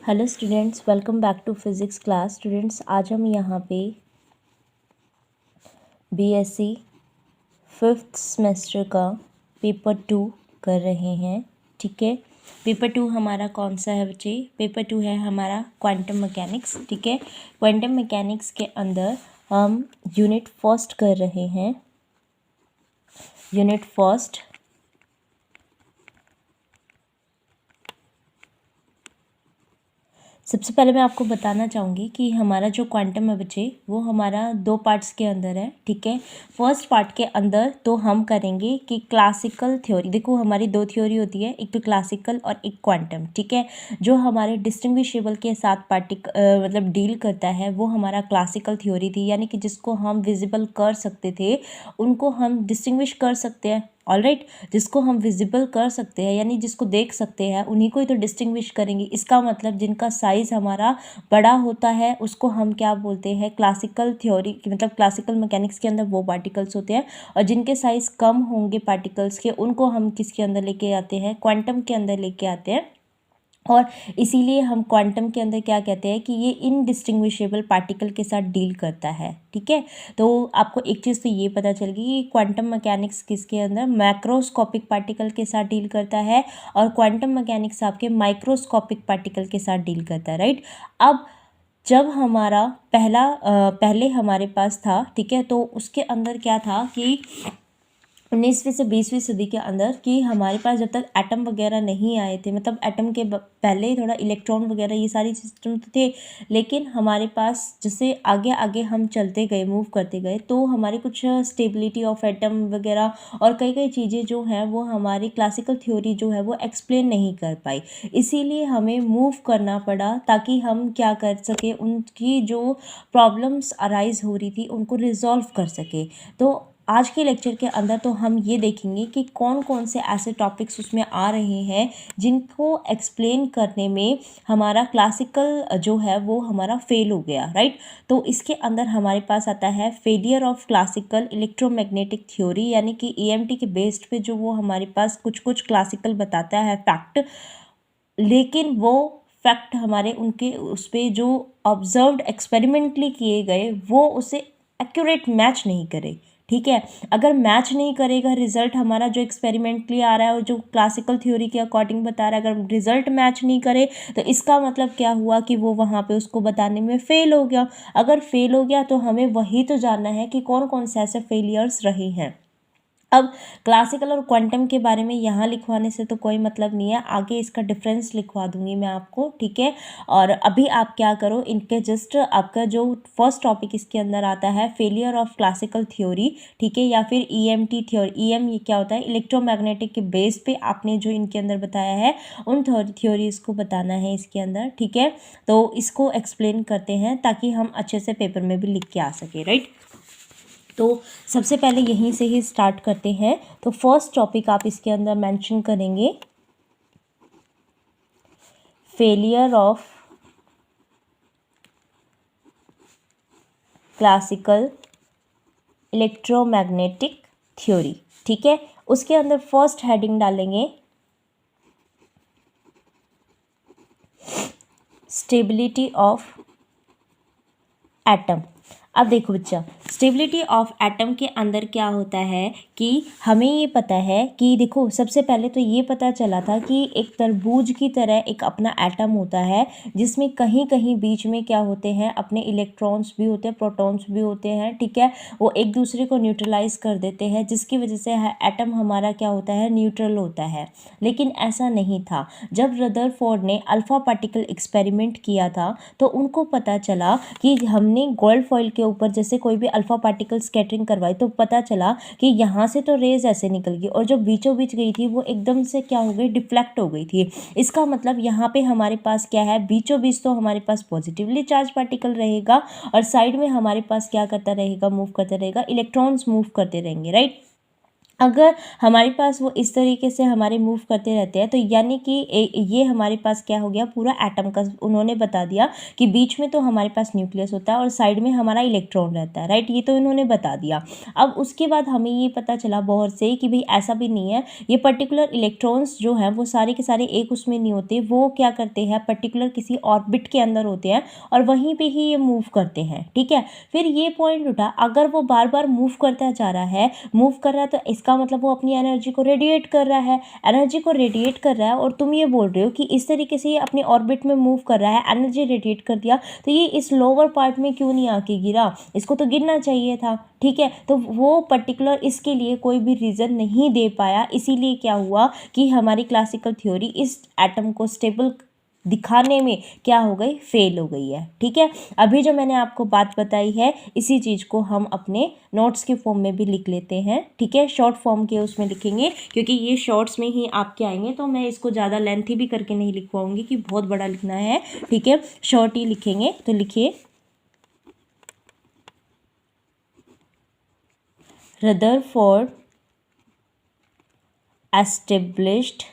Hello students, welcome back to physics class. Students, आज हम यहाँ पे बीएससी फिफ्थ सेमेस्टर का पेपर 2 कर रहे हैं। ठीक है, पेपर 2 हमारा कौन सा है बच्चे? पेपर 2 है हमारा क्वांटम मैकेनिक्स। ठीक है, क्वांटम मैकेनिक्स के अंदर हम यूनिट फर्स्ट कर रहे हैं। यूनिट फर्स्ट सबसे पहले मैं आपको बताना चाहूँगी कि हमारा जो क्वांटम है बच्चे, वो हमारा 2 पार्ट्स के अंदर है। ठीक है, फर्स्ट पार्ट के अंदर तो हम करेंगे कि क्लासिकल थ्योरी। देखो, हमारी 2 थ्योरी होती है, एक तो क्लासिकल और एक क्वांटम। ठीक है, जो हमारे डिस्टिंग्विशेबल के साथ मतलब डील करता है वो हमारा क्लासिकल थ्योरी थी, यानी कि जिसको हम विजिबल कर सकते थे उनको हम डिस्टिंग्विश कर सकते हैं। ऑलराइट, जिसको हम विजिबल कर सकते हैं यानी जिसको देख सकते हैं उन्हीं को ही तो डिस्टिंग्विश करेंगे। इसका मतलब जिनका साइज़ हमारा बड़ा होता है उसको हम क्या बोलते हैं? क्लासिकल थ्योरी की, मतलब क्लासिकल मैकेनिक्स के अंदर वो पार्टिकल्स होते हैं। और जिनके साइज़ कम होंगे पार्टिकल्स के, उनको हम किसके अंदर लेके आते हैं? क्वांटम के अंदर लेके आते हैं। और इसीलिए हम क्वांटम के अंदर क्या कहते हैं कि ये इनडिस्टिंग्विशेबल पार्टिकल के साथ डील करता है। ठीक है, तो आपको एक चीज़ तो ये पता चल गई कि क्वांटम मैकेनिक्स किसके अंदर? मैक्रोस्कोपिक पार्टिकल के साथ डील करता है, और क्वांटम मैकेनिक्स आपके माइक्रोस्कोपिक पार्टिकल के साथ डील करता है। राइट, अब जब हमारा पहले हमारे पास था, ठीक है, तो उसके अंदर क्या था कि 19वीं से 20वीं सदी के अंदर कि हमारे पास जब तक एटम वगैरह नहीं आए थे, मतलब एटम के पहले ही थोड़ा इलेक्ट्रॉन वगैरह ये सारी सिस्टम तो थे, लेकिन हमारे पास जैसे आगे आगे हम चलते गए, मूव करते गए, तो हमारे कुछ स्टेबिलिटी ऑफ एटम वगैरह और कई कई चीज़ें जो हैं वो हमारी क्लासिकल थ्योरी जो है वो एक्सप्लेन नहीं कर पाई। इसीलिए हमें मूव करना पड़ा ताकि हम क्या कर सके, उनकी जो प्रॉब्लम्स अराइज हो रही थी उनको रिजॉल्व कर सके। तो आज के लेक्चर के अंदर तो हम ये देखेंगे कि कौन कौन से ऐसे टॉपिक्स उसमें आ रहे हैं जिनको एक्सप्लेन करने में हमारा क्लासिकल जो है वो हमारा फेल हो गया। राइट, तो इसके अंदर हमारे पास आता है failure of classical electromagnetic theory, यानी कि ईएमटी के बेस्ड पे जो वो हमारे पास कुछ कुछ क्लासिकल बताता है फैक्ट, लेकिन वो फैक्ट हमारे उनके उस पर जो ऑब्जर्व्ड एक्सपेरिमेंटली किए गए वो उसे एक्यूरेट मैच नहीं करे। ठीक है, अगर मैच नहीं करेगा रिजल्ट हमारा जो एक्सपेरिमेंटली आ रहा है और जो क्लासिकल थ्योरी के अकॉर्डिंग बता रहा है, अगर रिजल्ट मैच नहीं करे तो इसका मतलब क्या हुआ कि वो वहाँ पे उसको बताने में फेल हो गया। अगर फेल हो गया तो हमें वही तो जानना है कि कौन कौन से ऐसे फेलियर्स रहे हैं। अब क्लासिकल और क्वांटम के बारे में यहाँ लिखवाने से तो कोई मतलब नहीं है, आगे इसका डिफरेंस लिखवा दूंगी मैं आपको। ठीक है, और अभी आप क्या करो, इनके जस्ट आपका जो फर्स्ट टॉपिक इसके अंदर आता है फेलियर ऑफ क्लासिकल थ्योरी, ठीक है, या फिर ईएमटी थ्योरी। ईएम ये क्या होता है? इलेक्ट्रोमैग्नेटिक के बेस पे आपने जो इनके अंदर बताया है उन थ्योरीज को बताना है इसके अंदर। ठीक है, तो इसको एक्सप्लेन करते हैं ताकि हम अच्छे से पेपर में भी लिख के आ सके। राइट, तो सबसे पहले यहीं से ही स्टार्ट करते हैं। तो फर्स्ट टॉपिक आप इसके अंदर मेंशन करेंगे failure of classical electromagnetic theory. ठीक है, उसके अंदर फर्स्ट हेडिंग डालेंगे स्टेबिलिटी ऑफ एटम। अब देखो बच्चा, स्टेबिलिटी ऑफ एटम के अंदर क्या होता है कि हमें ये पता है कि देखो, सबसे पहले तो ये पता चला था कि एक तरबूज की तरह एक अपना एटम होता है जिसमें कहीं कहीं बीच में क्या होते हैं? अपने इलेक्ट्रॉन्स भी होते हैं, प्रोटॉन्स भी होते हैं। ठीक है, वो एक दूसरे को न्यूट्रलाइज कर देते हैं, जिसकी वजह से एटम हमारा क्या होता है? न्यूट्रल होता है। लेकिन ऐसा नहीं था। जब रदरफोर्ड ने अल्फा पार्टिकल एक्सपेरिमेंट किया था तो उनको पता चला कि हमने गोल्ड फॉइल के ऊपर जैसे कोई भी अल्फा पार्टिकल स्कैटरिंग करवाई तो पता चला कि यहाँ से तो रेज ऐसे निकल गई और जो बीचों बीच गई थी वो एकदम से क्या हो गई? डिफ्लेक्ट हो गई थी। इसका मतलब यहाँ पे हमारे पास क्या है? बीचों बीच तो हमारे पास पॉजिटिवली चार्ज पार्टिकल रहेगा और साइड में हमारे पास क्या करता रहेगा? मूव करता रहेगा, इलेक्ट्रॉन्स मूव करते रहेंगे। राइट, अगर हमारे पास वो इस तरीके से हमारे मूव करते रहते हैं तो यानी कि ये हमारे पास क्या हो गया, पूरा एटम का उन्होंने बता दिया कि बीच में तो हमारे पास न्यूक्लियस होता है और साइड में हमारा इलेक्ट्रॉन रहता है, राइट। ये तो इन्होंने बता दिया। अब उसके बाद हमें ये पता चला बहुत से कि भाई ऐसा भी नहीं है, ये पर्टिकुलर इलेक्ट्रॉन्स जो हैं वो सारे के सारे एक उसमें नहीं होते, वो क्या करते हैं पर्टिकुलर किसी ऑर्बिट के अंदर होते हैं और वहीं पर ही ये मूव करते हैं, ठीक है। फिर ये पॉइंट उठा, अगर वो बार बार मूव करता जा रहा है, मूव कर रहा है, तो इसका मतलब वो अपनी एनर्जी को रेडिएट कर रहा है, एनर्जी को रेडिएट कर रहा है। और तुम ये बोल रहे हो कि इस तरीके से ये अपने ऑर्बिट में मूव कर रहा है, एनर्जी रेडिएट कर दिया, तो ये इस लोअर पार्ट में क्यों नहीं आके गिरा, इसको तो गिरना चाहिए था, ठीक है। तो वो पर्टिकुलर इसके लिए कोई भी रीज़न नहीं दे पाया, इसीलिए क्या हुआ कि हमारी क्लासिकल थ्योरी इस एटम को स्टेबल दिखाने में क्या हो गई, फेल हो गई है, ठीक है। अभी जो मैंने आपको बात बताई है इसी चीज़ को हम अपने नोट्स के फॉर्म में भी लिख लेते हैं, ठीक है। शॉर्ट फॉर्म के उसमें लिखेंगे क्योंकि ये शॉर्ट्स में ही आपके आएंगे, तो मैं इसको ज़्यादा लेंथी भी करके नहीं लिखवाऊंगी कि बहुत बड़ा लिखना है, ठीक है। शॉर्ट ही लिखेंगे, तो लिखिए Rutherford established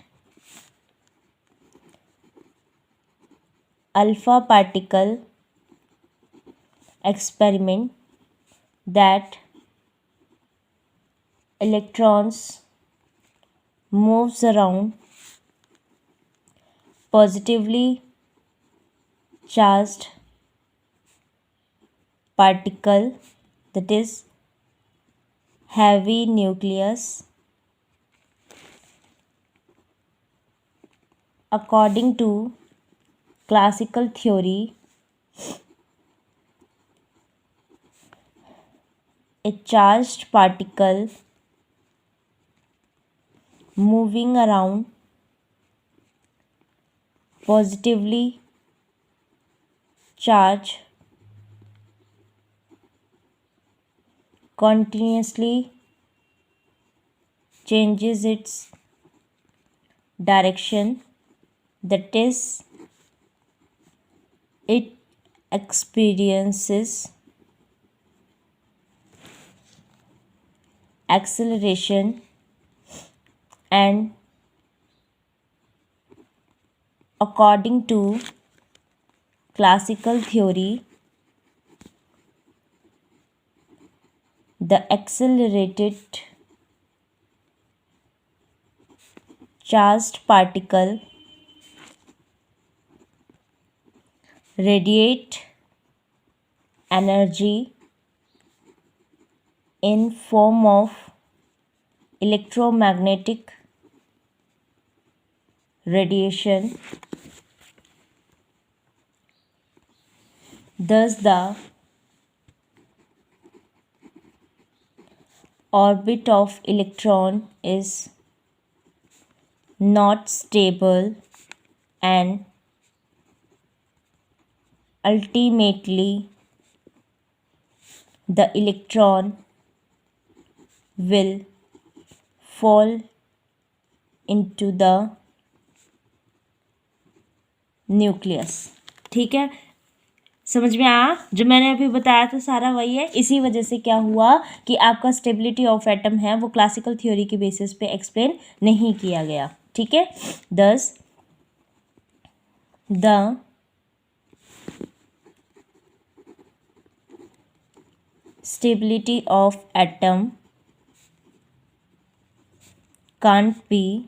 alpha particle experiment that electrons moves around positively charged particle, that is heavy nucleus, according to classical theory. A charged particle moving around positively charged continuously changes its direction, that is it experiences acceleration and according to classical theory the accelerated charged particle radiate energy in form of electromagnetic radiation. Thus the orbit of electron is not stable and ultimately the electron will fall into the nucleus, ठीक है। समझ में आया? जो मैंने अभी बताया था सारा वही है। इसी वजह से क्या हुआ कि आपका स्टेबिलिटी ऑफ एटम है वो क्लासिकल थ्योरी के बेसिस पे एक्सप्लेन नहीं किया गया, ठीक है। दस the stability of atom can't be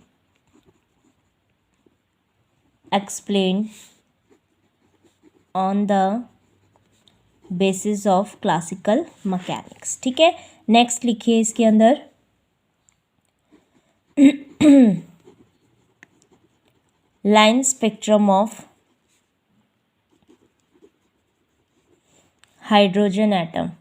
explained on the basis of classical mechanics, ठीक है। नेक्स्ट लिखिए इसके अंदर line spectrum of hydrogen atom.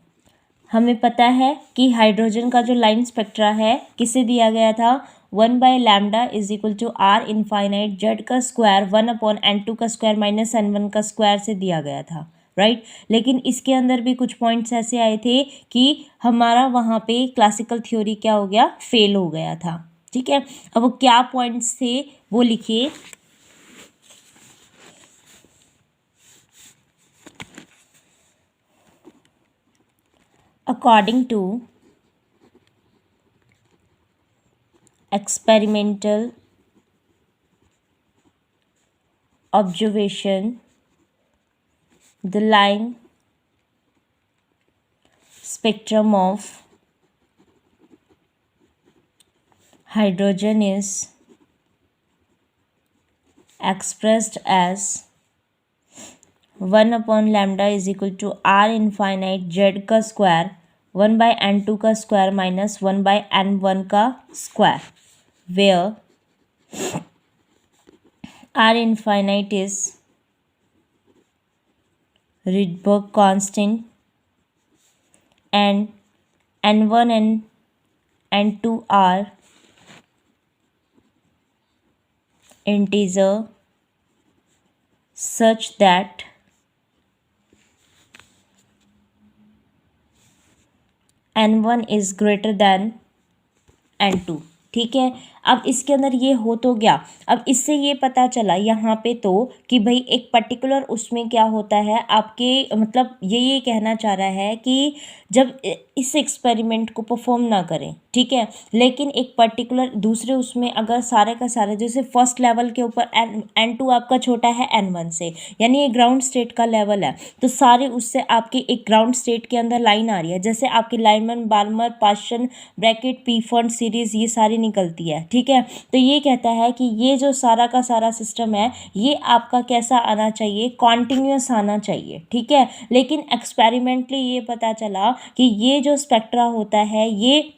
हमें पता है कि हाइड्रोजन का जो लाइन स्पेक्ट्रा है किससे दिया गया था, 1/λ is equal to R infinite Z का स्क्वायर 1/n2 का स्क्वायर माइनस n1 का स्क्वायर से दिया गया था, राइट। लेकिन इसके अंदर भी कुछ पॉइंट्स ऐसे आए थे कि हमारा वहाँ पे क्लासिकल थ्योरी क्या हो गया, फेल हो गया था, ठीक है। अब वो क्या पॉइंट्स थे वो लिखिए। According to experimental observation, the line spectrum of hydrogen is expressed as 1 upon lambda is equal to r infinite z का स्क्वायर 1 by n2 का स्क्वायर माइनस 1 by n1 का square, where r infinite is Rydberg constant and n1 and n2 are integer such that n1 is greater than n2। ठीक है, अब इसके अंदर ये हो तो गया। अब इससे ये पता चला यहाँ पे तो कि भाई एक पर्टिकुलर उसमें क्या होता है आपके, मतलब ये कहना चाह रहा है कि जब इस एक्सपेरिमेंट को परफॉर्म ना करें, ठीक है, लेकिन एक पर्टिकुलर दूसरे उसमें अगर सारे का सारा जैसे फर्स्ट लेवल के ऊपर n2 आपका छोटा है n1 से, यानी ये ग्राउंड स्टेट का लेवल है, तो सारे उससे आपकी एक ग्राउंड स्टेट के अंदर लाइन आ रही है, जैसे आपकी Lyman Balmer Paschen Brackett Pfund series ये सारी निकलती है। ठीक है, तो ये कहता है कि ये जो सारा का सारा सिस्टम है ये आपका कैसा आना चाहिए, कॉन्टिन्यूस आना चाहिए। ठीक है, लेकिन एक्सपेरिमेंटली ये पता चला कि ये जो स्पेक्ट्रा होता है ये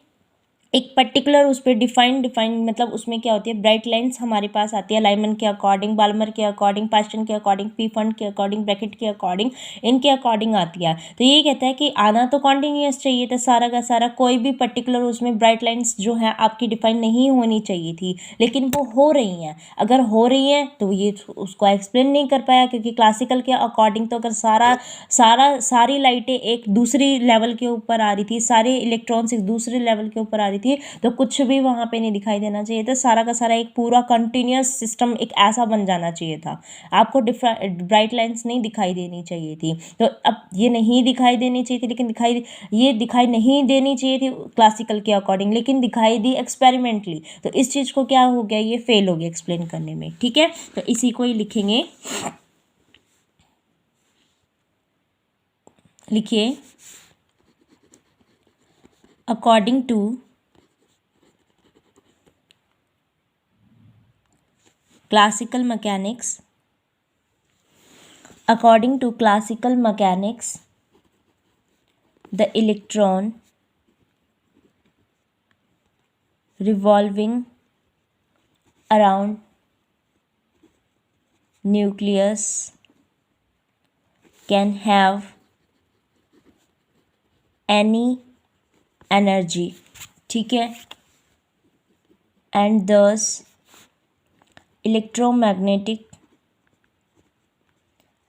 एक पर्टिकुलर उस पर डिफाइंड मतलब उसमें क्या होती है, ब्राइट लाइंस हमारे पास आती है लाइमन के अकॉर्डिंग, बाल्मर के अकॉर्डिंग, पास्चन के अकॉर्डिंग, पी फंड के अकॉर्डिंग, ब्रैकेट के अकॉर्डिंग, इनके अकॉर्डिंग आती है। तो ये कहता है कि आना तो कॉन्टिन्यूस चाहिए था सारा का सारा, कोई भी पर्टिकुलर उसमें ब्राइट लाइन्स जो है आपकी डिफाइन नहीं होनी चाहिए थी, लेकिन वो हो रही हैं। अगर हो रही हैं तो ये उसको एक्सप्लेन नहीं कर पाया, क्योंकि क्लासिकल के अकॉर्डिंग तो अगर सारी लाइटें एक दूसरी लेवल के ऊपर आ रही थी, सारे इलेक्ट्रॉन्स एक दूसरे लेवल के ऊपर आ रही थी, तो कुछ भी वहाँ पे नहीं दिखाई देना चाहिए था, सारा का सारा एक पूरा कंटिन्यूस सिस्टम एक ऐसा बन जाना चाहिए था, आपको ब्राइट लाइंस नहीं दिखाई देनी चाहिए थी। तो अब ये नहीं दिखाई देनी चाहिए थी, लेकिन दिखाई नहीं देनी चाहिए थी क्लासिकल के अकॉर्डिंग, लेकिन दिखाई दी एक्सपेरिमेंटली, तो इस चीज़ को क्या हो गया, ये फेल हो गया एक्सप्लेन करने में। ठीक है, तो इसी को ही लिखेंगे, लिखिए according to classical mechanics, according to classical mechanics, the electron revolving around nucleus can have any energy, ठीक है, and thus electromagnetic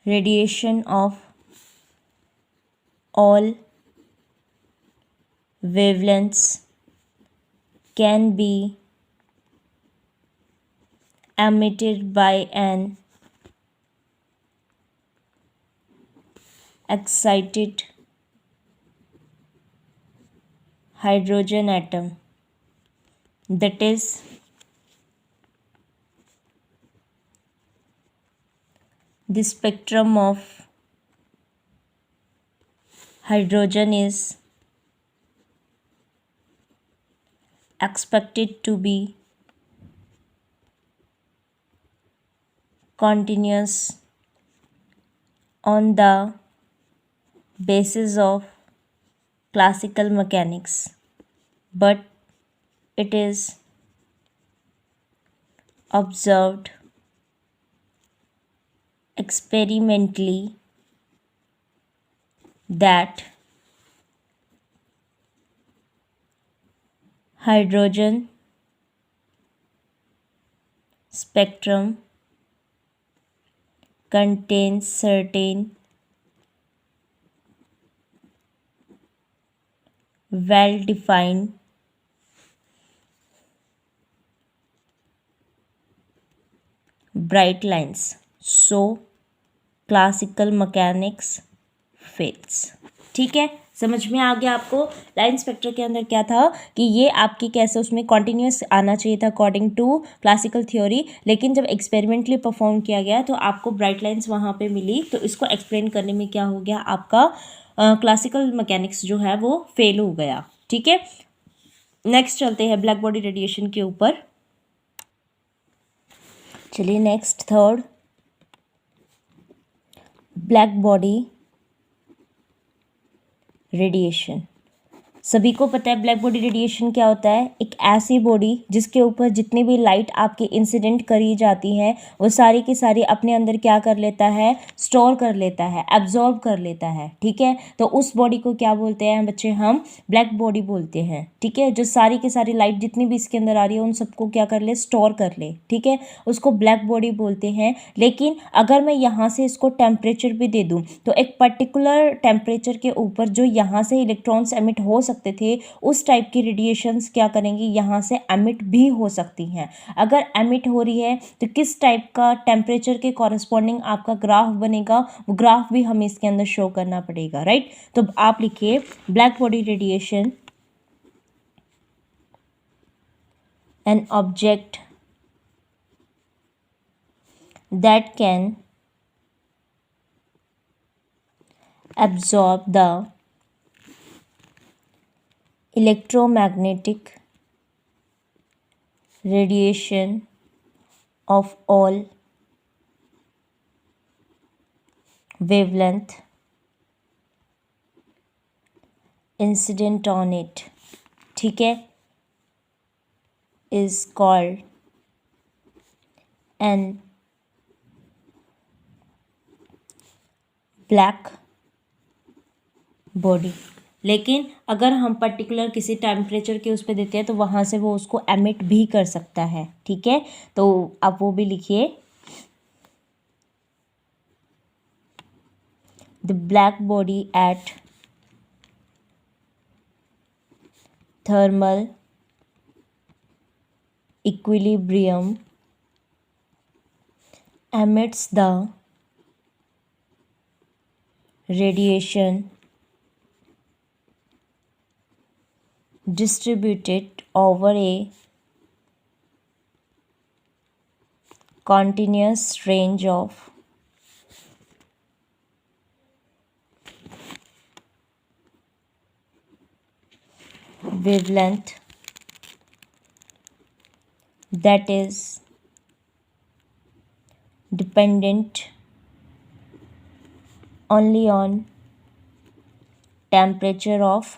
radiation of all wavelengths can be emitted by an excited hydrogen atom, that is the spectrum of hydrogen is expected to be continuous on the basis of classical mechanics, but it is observed experimentally that hydrogen spectrum contains certain well-defined bright lines, so classical mechanics fails। ठीक है, समझ में आ गया आपको। Line spectra के अंदर क्या था कि ये आपकी कैसे उसमें कॉन्टिन्यूस आना चाहिए था अकॉर्डिंग टू क्लासिकल थ्योरी, लेकिन जब एक्सपेरिमेंटली परफॉर्म किया गया तो आपको ब्राइट लाइन्स वहाँ पे मिली, तो इसको एक्सप्लेन करने में क्या हो गया, आपका क्लासिकल मैकेनिक्स जो है वो फेल हो गया। ठीक है, नेक्स्ट चलते हैं ब्लैक बॉडी रेडिएशन के ऊपर। चलिए next third, black body radiation. सभी को पता है ब्लैक बॉडी रेडिएशन क्या होता है, एक ऐसी बॉडी जिसके ऊपर जितनी भी लाइट आपके इंसिडेंट करी जाती है वो सारी की सारी अपने अंदर क्या कर लेता है, स्टोर कर लेता है, एब्जॉर्ब कर लेता है। ठीक है, तो उस बॉडी को क्या बोलते हैं बच्चे, हम ब्लैक बॉडी बोलते हैं। ठीक है, जो सारी की सारी लाइट जितनी भी इसके अंदर आ रही है उन सबको क्या कर ले, स्टोर कर ले। ठीक है, उसको ब्लैक बॉडी बोलते हैं। लेकिन अगर मैं यहाँ से इसको टेम्परेचर भी दे दूँ तो एक पर्टिकुलर टेम्परेचर के ऊपर जो यहाँ से इलेक्ट्रॉन्स एमिट हो सकते थे उस टाइप की रेडिएशंस क्या करेंगी, यहाँ से एमिट भी हो सकती हैं। अगर एमिट हो रही है तो किस टाइप का टेम्परेचर के कॉरस्पॉन्डिंग आपका ग्राफ बनेगा, वो ग्राफ भी हमें इसके अंदर शो करना पड़ेगा। राइट, तो आप लिखिए black body radiation, an object that can absorb the electromagnetic radiation of all wavelength incident on it, ठीक है, is called an black body. लेकिन अगर हम पर्टिकुलर किसी टेम्परेचर के उस पर देते हैं तो वहाँ से वो उसको एमिट भी कर सकता है। ठीक है, तो आप वो भी लिखिए, the black body at thermal equilibrium emits the radiation distributed over a continuous range of wavelength that is dependent only on temperature of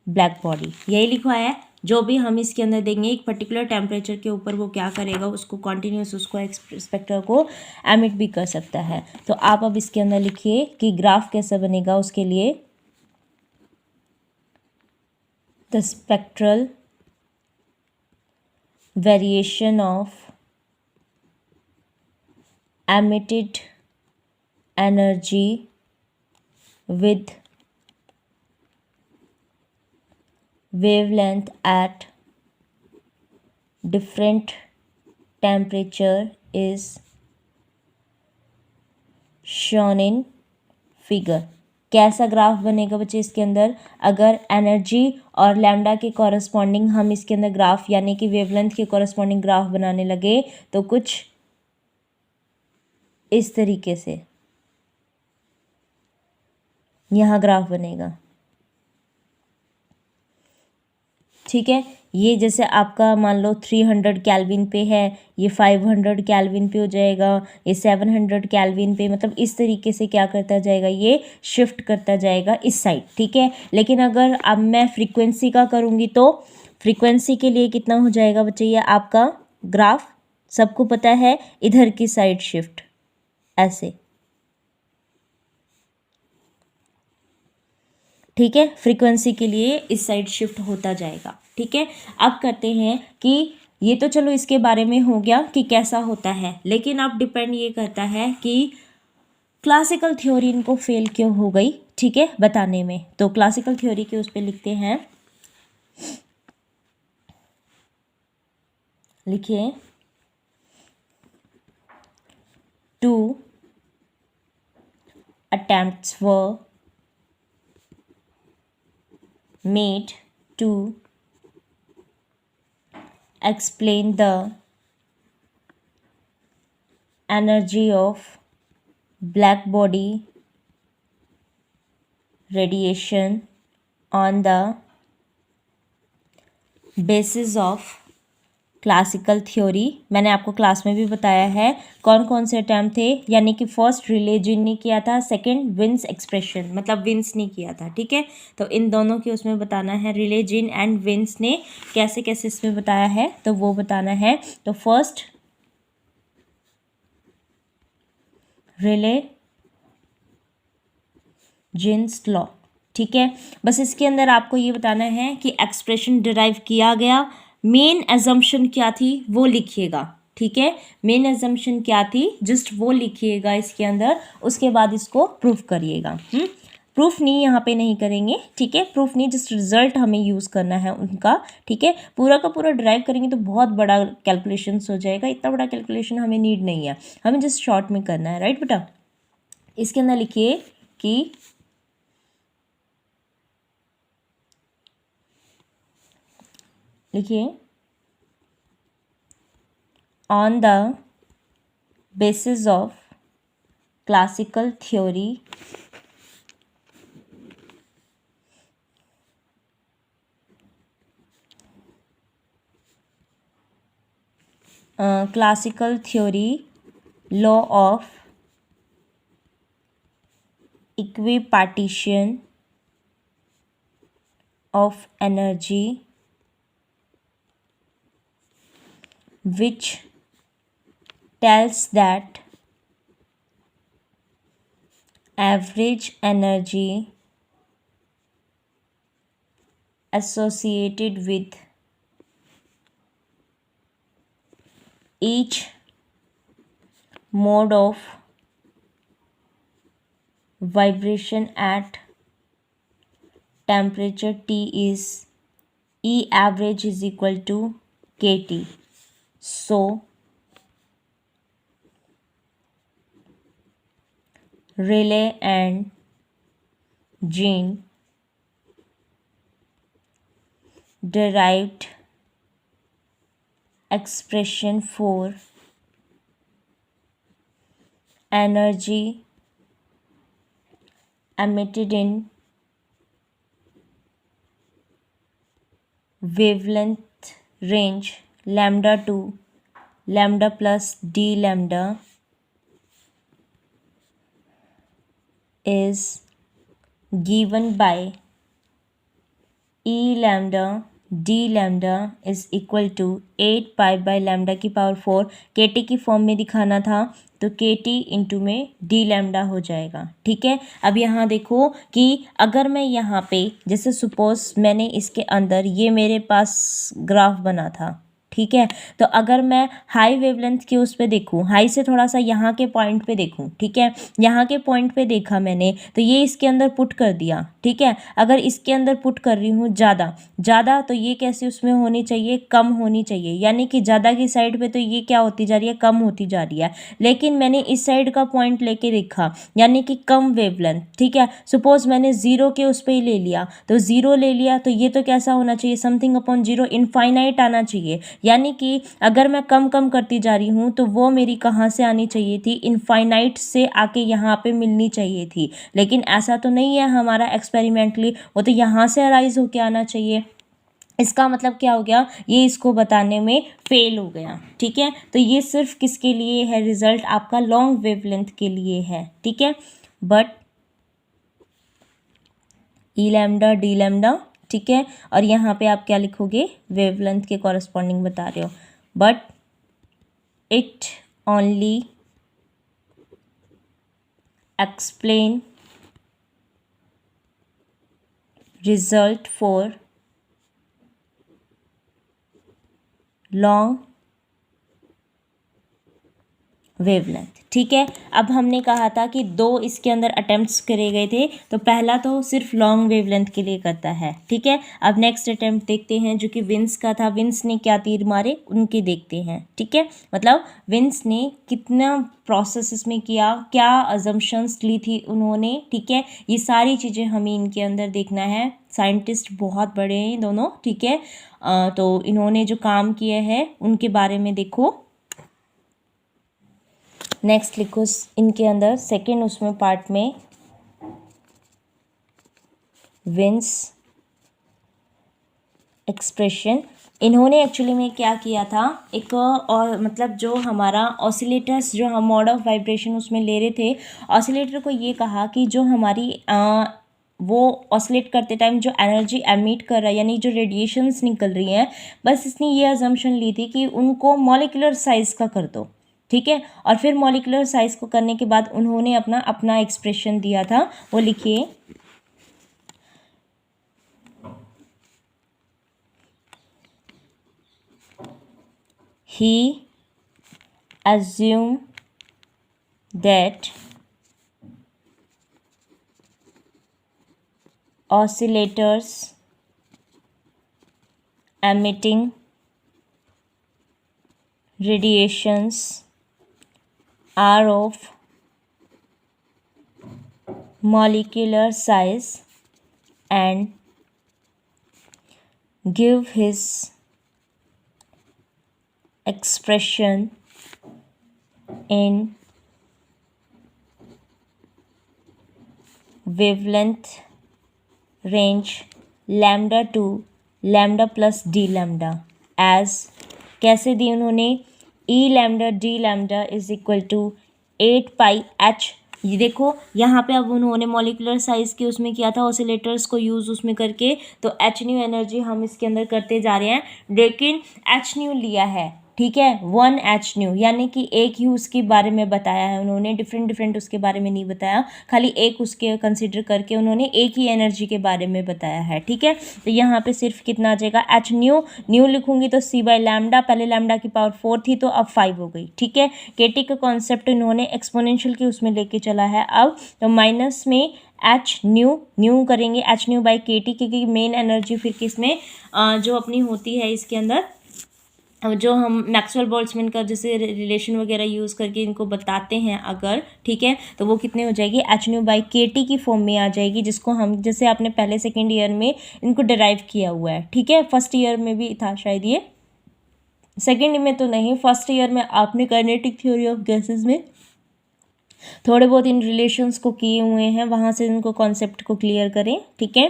black body. यही लिखा है, जो भी हम इसके अंदर देंगे एक पर्टिकुलर टेम्परेचर के ऊपर वो क्या करेगा, उसको कॉन्टिन्यूस उसको स्पेक्ट्रा को एमिट भी कर सकता है। तो आप अब इसके अंदर लिखिए कि ग्राफ कैसा बनेगा उसके लिए, the spectral variation of emitted energy with wavelength at different temperature is shown in figure। कैसा ग्राफ बनेगा बच्चे इसके अंदर, अगर एनर्जी और लैम्डा के कॉरस्पॉन्डिंग हम इसके अंदर ग्राफ यानी कि वेवलेंथ के कॉरस्पॉन्डिंग ग्राफ बनाने लगे तो कुछ इस तरीके से यहाँ ग्राफ बनेगा। ठीक है, ये जैसे आपका मान लो 300 केल्विन पे है, ये 500 केल्विन पे हो जाएगा, ये 700 केल्विन पे, मतलब इस तरीके से क्या करता जाएगा, ये शिफ्ट करता जाएगा इस साइड। ठीक है, लेकिन अगर अब मैं फ्रीक्वेंसी का करूँगी तो फ्रीक्वेंसी के लिए कितना हो जाएगा बच्चे, ये आपका ग्राफ सबको पता है इधर की साइड शिफ्ट ऐसे। ठीक है, फ्रीक्वेंसी के लिए इस साइड शिफ्ट होता जाएगा। ठीक है, अब करते हैं कि ये तो चलो इसके बारे में हो गया कि कैसा होता है, लेकिन अब डिपेंड ये करता है कि क्लासिकल थ्योरी इनको फेल क्यों हो गई। ठीक है, बताने में। तो क्लासिकल थ्योरी के उस पर लिखते हैं, लिखिए, to attempts were made to explain the energy of black body radiation on the basis of classical theory. मैंने आपको क्लास में भी बताया है कौन कौन से टर्म थे, यानी कि फर्स्ट रिले जीन ने किया था, सेकंड विंस एक्सप्रेशन मतलब विंस ने किया था, ठीक है। तो इन दोनों की उसमें बताना है, रिले जीन एंड विंस ने कैसे कैसे इसमें बताया है तो वो बताना है। तो फर्स्ट रिले जीन्स लॉ, ठीक है। बस इसके अंदर आपको ये बताना है कि एक्सप्रेशन डिराइव किया गया, मेन एजम्पशन क्या थी वो लिखिएगा, ठीक है। मेन एजम्पशन क्या थी जस्ट वो लिखिएगा इसके अंदर, उसके बाद इसको प्रूफ करिएगा। प्रूफ नहीं यहाँ पे नहीं करेंगे, ठीक है, प्रूफ नहीं, जस्ट रिजल्ट हमें यूज़ करना है उनका, ठीक है। पूरा का पूरा ड्राइव करेंगे तो बहुत बड़ा कैलकुलेशंस हो जाएगा, इतना बड़ा कैलकुलेशन हमें नीड नहीं है, हमें जस्ट शॉर्ट में करना है, राइट बेटा। इसके अंदर लिखिए कि on the basis of classical theory, law of equipartition of energy, which tells that average energy associated with each mode of vibration at temperature T is E average is equal to KT. So Rayleigh and Jean derived expression for energy emitted in wavelength range lambda to lambda plus d lambda is given by E lambda d lambda is equal to 8 pi by lambda की power 4, KT की form में दिखाना था तो KT into में d lambda हो जाएगा, ठीक है। अब यहाँ देखो कि अगर मैं यहाँ पे जैसे सपोज मैंने इसके अंदर ये मेरे पास ग्राफ बना था, ठीक है। तो अगर मैं हाई वेवलेंथ के उस पर देखूँ, हाई से थोड़ा सा यहाँ के पॉइंट पे देखूँ, ठीक है, यहाँ के पॉइंट पे देखा मैंने तो ये इसके अंदर पुट कर दिया, ठीक है। अगर इसके अंदर पुट कर रही हूँ ज़्यादा ज़्यादा तो ये कैसे उसमें होनी चाहिए, कम होनी चाहिए, यानी कि ज़्यादा की साइड पे तो ये क्या होती जा रही है, कम होती जा रही है। लेकिन मैंने इस साइड का पॉइंट लेके देखा यानी कि कम वेवलेंथ, ठीक है। सपोज मैंने ज़ीरो के उस पर ही ले लिया तो ज़ीरो ले लिया तो ये तो कैसा होना चाहिए, समथिंग अपॉन ज़ीरो, इनफाइनाइट आना चाहिए। यानी कि अगर मैं कम कम करती जा रही हूँ तो वो मेरी कहाँ से आनी चाहिए थी, इनफाइनाइट से आके यहाँ पे मिलनी चाहिए थी। लेकिन ऐसा तो नहीं है हमारा एक्सपेरिमेंटली, वो तो यहाँ से अराइज होके आना चाहिए। इसका मतलब क्या हो गया, ये इसको बताने में फेल हो गया, ठीक है। तो ये सिर्फ किसके लिए है, रिजल्ट आपका लॉन्ग वेवलेंथ के लिए है, ठीक है। But E lambda D lambda, ठीक है, और यहाँ पे आप क्या लिखोगे, वेवलेंथ के कॉरस्पॉन्डिंग बता रहे हो, but it only explain result for long wavelength. ठीक है, अब हमने कहा था कि दो इसके अंदर अटेम्प्ट्स करे गए थे, तो पहला तो सिर्फ लॉन्ग वेवलेंथ के लिए करता है। ठीक है, अब नेक्स्ट अटेम्प्ट देखते हैं जो कि विंस का था। विंस ने क्या तीर मारे उनके देखते हैं। ठीक है, मतलब विंस ने कितना प्रोसेस इसमें किया, क्या अजम्पशंस ली थी उन्होंने। ठीक है, ये सारी चीज़ें हमें इनके अंदर देखना है। साइंटिस्ट बहुत बड़े हैं दोनों। ठीक है, तो इन्होंने जो काम किए हैं उनके बारे में देखो। नेक्स्ट लिखो इनके अंदर सेकंड उसमें पार्ट में विंस एक्सप्रेशन। इन्होंने एक्चुअली में क्या किया था, एक और मतलब जो हमारा ऑसिलेटर्स जो हम मोड ऑफ वाइब्रेशन उसमें ले रहे थे, ऑसिलेटर को ये कहा कि जो हमारी वो ऑसिलेट करते टाइम जो एनर्जी एमिट कर रहा है, यानी जो रेडिएशंस निकल रही हैं, बस इसने ये अजम्पशन ली थी कि उनको मॉलिक्यूलर साइज का कर दो। ठीक है, और फिर मॉलिक्यूलर साइज को करने के बाद उन्होंने अपना अपना एक्सप्रेशन दिया था, वो लिखिए। He assumed that oscillators emitting radiations are of molecular size and give his expression in wavelength range lambda to lambda plus d lambda as कैसे दी उन्होंने, e lambda d lambda is equal to 8 pi h। ये देखो यहाँ पे अब उन्होंने molecular size के उसमें किया था ऑसिलेटर्स को यूज़ उसमें करके, तो एच न्यू एनर्जी हम इसके अंदर करते जा रहे हैं, लेकिन एच न्यू लिया है। ठीक है, 1 एच न्यू, यानी कि एक ही उसके बारे में बताया है उन्होंने, डिफरेंट डिफरेंट उसके बारे में नहीं बताया, खाली एक उसके कंसिडर करके उन्होंने एक ही एनर्जी के बारे में बताया है। ठीक है, तो यहाँ पे सिर्फ कितना आ जाएगा, एच न्यू, न्यू लिखूंगी तो सी बाई लैम्डा, पहले लैम्डा की पावर 4 थी तो अब 5 हो गई। ठीक है, केटी का कॉन्सेप्ट इन्होंने एक्सपोनेंशियल के उसमें लेके चला है अब, तो माइनस में एच न्यू, न्यू करेंगे H nu by K T, क्योंकि मेन एनर्जी फिर किसमें जो अपनी होती है इसके अंदर, जो हम मैक्सवेल बोल्ट्जमैन का जैसे रिलेशन वगैरह यूज़ करके इनको बताते हैं अगर, ठीक है, तो वो कितने हो जाएगी, H nu by K T की फॉर्म में आ जाएगी, जिसको हम जैसे आपने पहले सेकेंड ईयर में इनको डिराइव किया हुआ है। ठीक है, फर्स्ट ईयर में भी था शायद, ये सेकेंड में तो नहीं, फर्स्ट ईयर में आपने काइनेटिक थ्योरी ऑफ गैसेस में थोड़े बहुत इन रिलेशंस को किए हुए हैं, वहाँ से इनको कॉन्सेप्ट को क्लियर करें। ठीक है,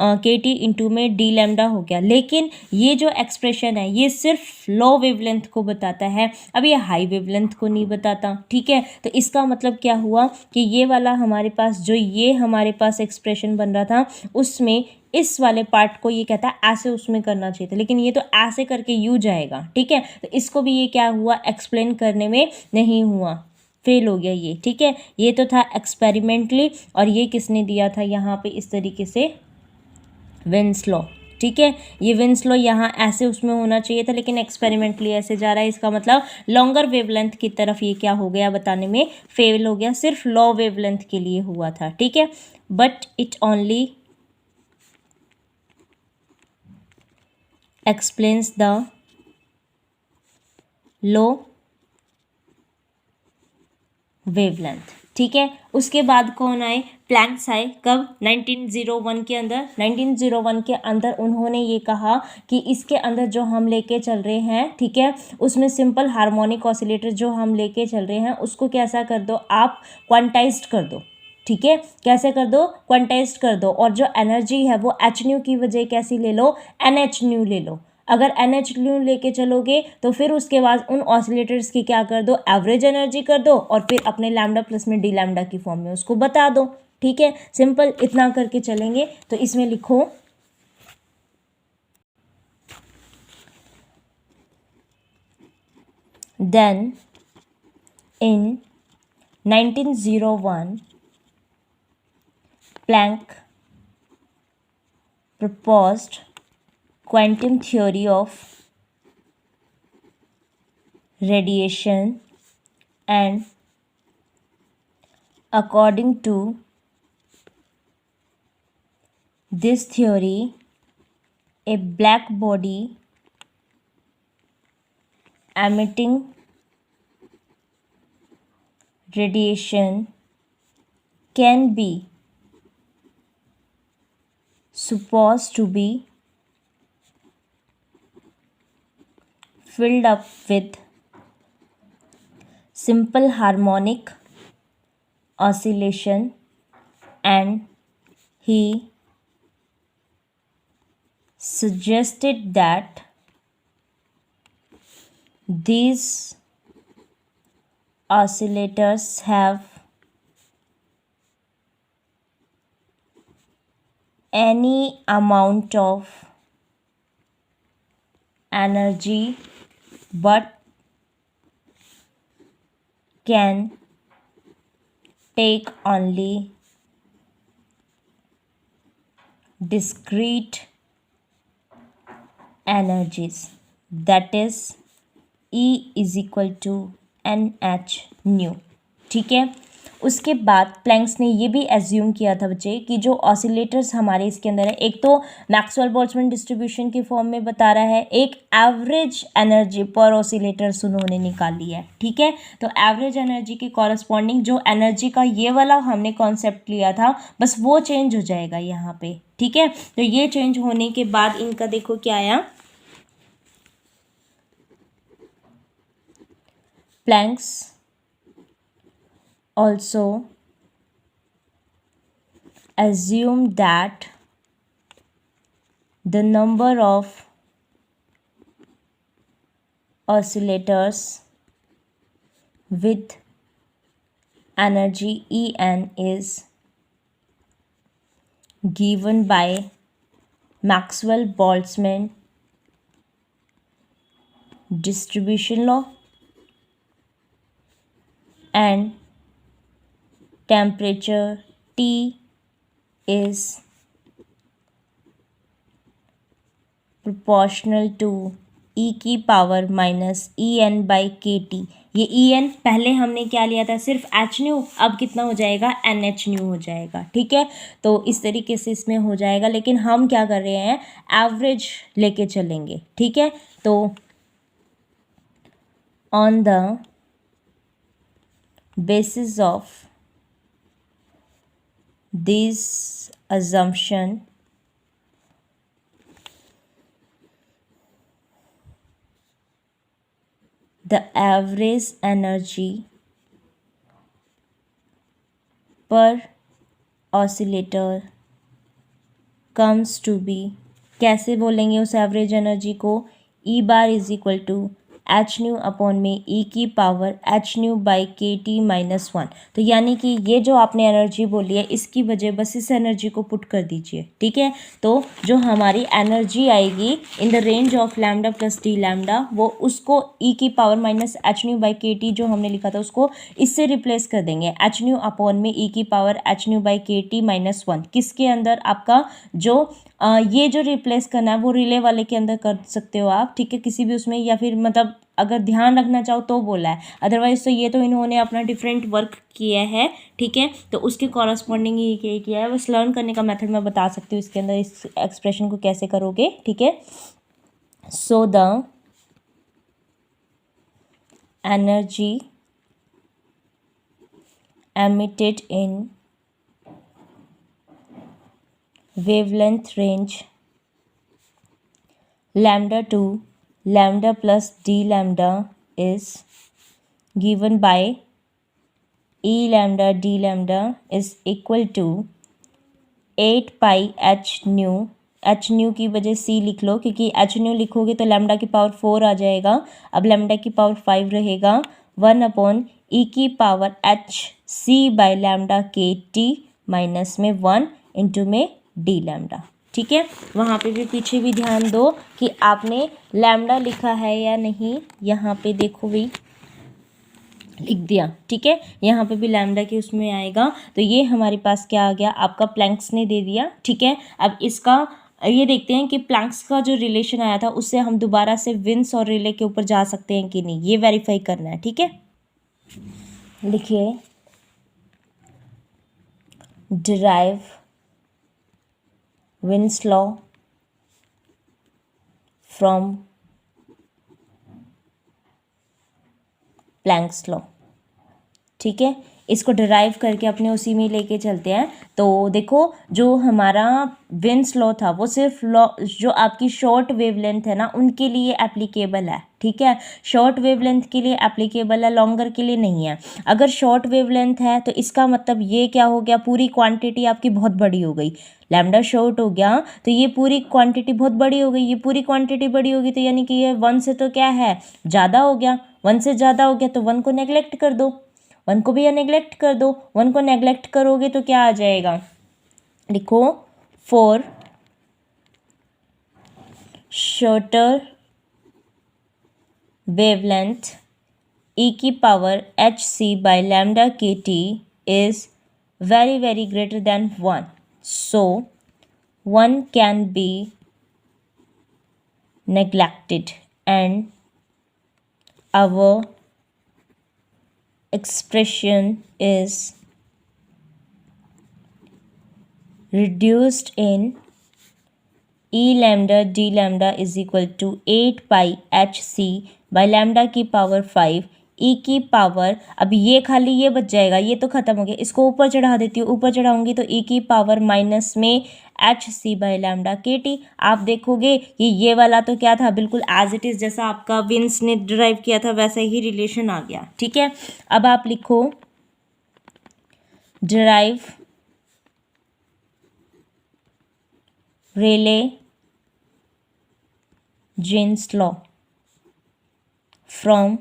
के टी इंटू में डी लैम्डा हो गया, लेकिन ये जो एक्सप्रेशन है ये सिर्फ लो वेवलेंथ को बताता है, अब ये हाई वेवलेंथ को नहीं बताता। ठीक है, तो इसका मतलब क्या हुआ कि ये वाला हमारे पास जो ये हमारे पास एक्सप्रेशन बन रहा था उसमें इस वाले पार्ट को ये कहता है ऐसे उसमें करना चाहिए था, लेकिन ये तो ऐसे करके यू जाएगा। ठीक है, तो इसको भी ये क्या हुआ, एक्सप्लेन करने में नहीं हुआ, फेल हो गया ये। ठीक है, ये तो था एक्सपेरिमेंटली, और ये किसने दिया था यहाँ पे इस तरीके से, विंस लॉ। ठीक है, ये विंस लॉ यहाँ ऐसे उसमें होना चाहिए था, लेकिन एक्सपेरिमेंटली ऐसे जा रहा है, इसका मतलब लॉन्गर वेवलेंथ की तरफ ये क्या हो गया बताने में फेल हो गया, सिर्फ लो वेवलेंथ के लिए हुआ था। ठीक है, but it only explains the low wavelength. ठीक है, उसके बाद कौन आए, प्लैंक्स आए, कब, 1901 के अंदर। 1901 के अंदर उन्होंने ये कहा कि इसके अंदर जो हम लेके चल रहे हैं, ठीक है, उसमें सिंपल हार्मोनिक ऑसिलेटर जो हम लेके चल रहे हैं उसको कैसा कर दो आप, क्वांटाइज्ड कर दो। ठीक है, कैसे कर दो, क्वांटाइज्ड कर दो, और जो एनर्जी है वो एच न्यू की वजह कैसी ले लो, एन एच न्यू ले लो। अगर एन एच न्यू लेके चलोगे तो फिर उसके बाद उन ऑसिलेटर्स की क्या कर दो, एवरेज एनर्जी कर दो, और फिर अपने लैम्डा प्लस में डी लैम्डा की फॉर्म में उसको बता दो। ठीक है, सिंपल इतना करके चलेंगे, तो इसमें लिखो then in 1901 Planck proposed quantum theory of radiation and according to this theory, a black body emitting radiation can be supposed to be filled up with simple harmonic oscillation, and he suggested that these oscillators have any amount of energy but can take only discrete energies, that is E is equal to NH nu. ठीक है, उसके बाद planks ने ये भी assume किया था बच्चे कि जो ऑसिलेटर्स हमारे इसके अंदर है, एक तो मैक्सवेल बोल्ट्जमैन डिस्ट्रीब्यूशन की फॉर्म में बता रहा है, एक एवरेज एनर्जी पर ऑसिलेटर्स उन्होंने निकाली है। ठीक है, तो एवरेज एनर्जी के कॉरस्पॉन्डिंग जो एनर्जी का ये वाला हमने कॉन्सेप्ट लिया था, बस वो चेंज हो जाएगा यहाँ पे। ठीक है, तो ये चेंज होने के बाद इनका देखो क्या आया, Planck's also assumed that the number of oscillators with energy En is given by Maxwell-Boltzmann distribution law, and temperature T is proportional to e की power minus En by KT। ये En पहले हमने क्या लिया था, सिर्फ h न्यू, अब कितना हो जाएगा, NH न्यू हो जाएगा। ठीक है, तो इस तरीके से इसमें हो जाएगा, लेकिन हम क्या कर रहे हैं, एवरेज लेके चलेंगे। ठीक है, तो on the basis of this assumption, the average energy per oscillator comes to be, कैसे बोलेंगे उस एवरेज एनर्जी को, E bar is equal to H nu upon में ई की power H nu by K T minus one. तो यानी कि ये जो आपने एनर्जी बोली है, इसकी वजह बस इस एनर्जी को पुट कर दीजिए। ठीक है, तो जो हमारी एनर्जी आएगी in the range of lambda plus D lambda, वो उसको ई की power minus H nu by K T जो हमने लिखा था उसको इससे रिप्लेस कर देंगे, एच न्यू अपॉन में ई की power H nu by K T minus one. किसके अंदर, आपका जो ये जो रिप्लेस करना है वो रिले वाले के अंदर कर सकते हो आप। ठीक है, किसी भी उसमें, या फिर मतलब अगर ध्यान रखना चाहो तो बोला है, अदरवाइज तो ये तो इन्होंने अपना डिफरेंट वर्क किया है। ठीक है, तो उसके कॉरस्पॉन्डिंग ही किया है, बस लर्न करने का मेथड मैं बता सकती हूँ इसके अंदर, इस एक्सप्रेशन को कैसे करोगे। ठीक है, so the energy emitted in wavelength range lambda to lambda plus d lambda is given by E lambda d lambda is equal to 8 pi h nu। h new की वजह c लिख लो, क्योंकि h न्यू लिखोगे तो lambda की power 4 आ जाएगा, अब lambda की पावर 5 रहेगा, 1 अपॉन ई की power H C by lambda K T minus में 1 इंटू में डी लैम्डा। ठीक है, वहाँ पे भी पीछे भी ध्यान दो कि आपने लैम्डा लिखा है या नहीं, यहाँ पे देखो भी लिख दिया। ठीक है, यहाँ पे भी लैम्डा के उसमें आएगा, तो ये हमारे पास क्या आ गया, आपका प्लैंक्स ने दे दिया। ठीक है, अब इसका ये देखते हैं कि प्लैंक्स का जो रिलेशन आया था उससे हम दोबारा से विन्स और रिले के ऊपर जा सकते हैं कि नहीं, ये वेरीफाई करना है। ठीक है, लिखिए derive wins law from planks law. ठीक है, इसको डिराइव करके अपने उसी में लेके चलते हैं। तो देखो जो हमारा विन्स लॉ था वो सिर्फ लॉ जो आपकी शॉर्ट वेवलेंथ है ना उनके लिए एप्लीकेबल है। ठीक है, शॉर्ट वेवलेंथ के लिए एप्लीकेबल है, लॉन्गर के लिए नहीं है। अगर शॉर्ट वेवलेंथ है तो इसका मतलब ये क्या हो गया, पूरी क्वांटिटी आपकी बहुत बड़ी हो गई, लैम्डा शॉर्ट हो गया तो ये पूरी क्वांटिटी बहुत बड़ी हो गई। ये पूरी क्वांटिटी बड़ी होगी तो यानी कि ये 1 से तो क्या है ज़्यादा हो गया, 1 से ज़्यादा हो गया तो 1 को नेग्लेक्ट कर दो, 1 को भी नेग्लेक्ट कर दो। 1 को नेग्लेक्ट करोगे तो क्या आ जाएगा, लिखो फॉर शॉर्टर वेवलेंथ e की power h c by lambda k t is very very greater than 1. So 1 can be neglected and our expression is reduced in e lambda d lambda is equal to 8 pi h c by lambda की power 5 e की power, अब ये खाली ये बच जाएगा, ये तो ख़त्म हो गया, इसको ऊपर चढ़ा देती हूँ, ऊपर चढ़ाऊंगी तो e की पावर माइनस में H C by lambda K T. आप देखोगे कि ये वाला तो क्या था, बिल्कुल एज इट इज़ जैसा आपका विन्स ने ड्राइव किया था वैसा ही रिलेशन आ गया। ठीक है, अब आप लिखो derive Rayleigh Jeans law from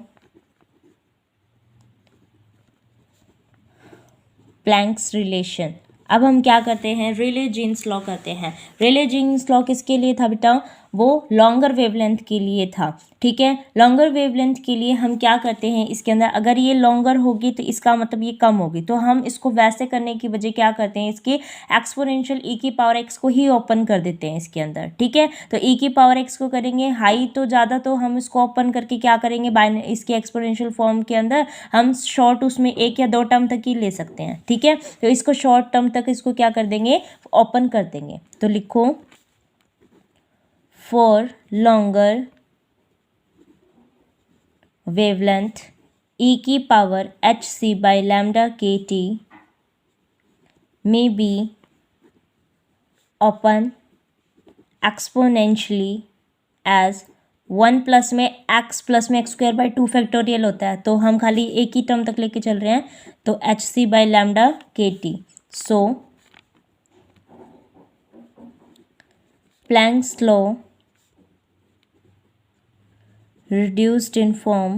Planck's relation. अब हम क्या करते हैं, रेले जीन्स लॉ करते हैं। रेले जीन्स लॉ किसके लिए था बेटा, वो लॉन्गर वेवलेंथ के लिए था। ठीक है, लॉन्गर वेवलेंथ के लिए हम क्या करते हैं, इसके अंदर अगर ये लॉन्गर होगी तो इसका मतलब ये कम होगी, तो हम इसको वैसे करने की वजह क्या करते हैं, इसके एक्सपोनेंशियल ई की पावर एक्स को ही ओपन कर देते हैं इसके अंदर। ठीक है, तो ई की पावर एक्स को करेंगे हाई तो ज़्यादा, तो हम इसको ओपन करके क्या करेंगे, इसके एक्सपोनेंशियल फॉर्म के अंदर हम शॉर्ट उसमें 1 या 2 टर्म तक ही ले सकते हैं। ठीक है, तो इसको शॉर्ट टर्म तक इसको क्या कर देंगे, ओपन कर देंगे। तो लिखो for longer wavelength e की power h c by lambda k t may be open exponentially as 1 plus में x स्क्वायर बाई 2 फैक्टोरियल होता है, तो हम खाली एक ही टर्म तक लेके चल रहे हैं, तो H C by lambda K T. So planks law reduced in form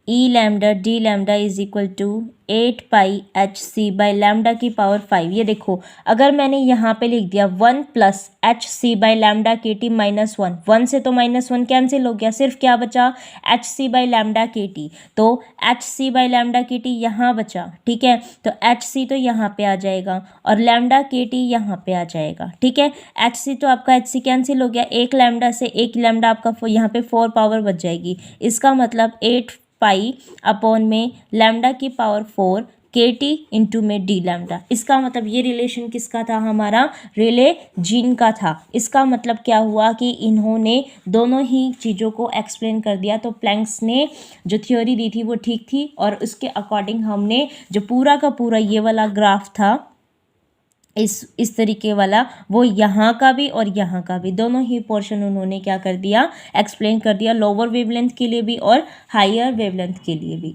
e lambda d lambda is equal to 8 pi h c by lambda की पावर 5। ये देखो अगर मैंने यहाँ पे लिख दिया 1 plus H C by lambda K T minus 1, 1 से तो -1 कैंसिल हो गया, सिर्फ क्या बचा H C by lambda K T, तो H C by lambda K T यहाँ बचा। ठीक है, तो एच सी तो यहाँ पे आ जाएगा और लैम्डा के टी यहाँ पे आ जाएगा। ठीक है, एच सी तो आपका एच सी कैंसिल हो गया, एक लैम्डा से एक लैम्डा आपका यहाँ पे 4 पावर बच जाएगी, इसका मतलब 8 पाई अपॉन में लैम्डा की पावर 4 के टी इंटू में डी लैम्डा। इसका मतलब ये रिलेशन किसका था, हमारा रेले जीन का था। इसका मतलब क्या हुआ कि इन्होंने दोनों ही चीज़ों को एक्सप्लेन कर दिया। तो प्लैंक्स ने जो थ्योरी दी थी वो ठीक थी और उसके अकॉर्डिंग हमने जो पूरा का पूरा ये वाला ग्राफ था इस तरीके वाला, वो यहाँ का भी और यहाँ का भी दोनों ही पोर्शन उन्होंने क्या कर दिया, एक्सप्लेन कर दिया, लोअर वेवलेंथ के लिए भी और हायर वेवलेंथ के लिए भी।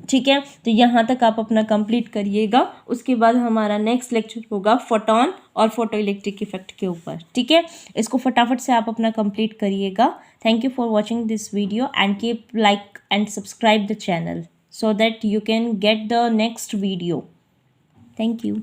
ठीक है, तो यहाँ तक आप अपना कंप्लीट करिएगा, उसके बाद हमारा नेक्स्ट लेक्चर होगा फोटोन और फोटो इलेक्ट्रिक इफेक्ट के ऊपर। ठीक है, इसको फटाफट से आप अपना कंप्लीट करिएगा। Thank you for watching this video and keep like and subscribe the channel so that you can get the next video. Thank you.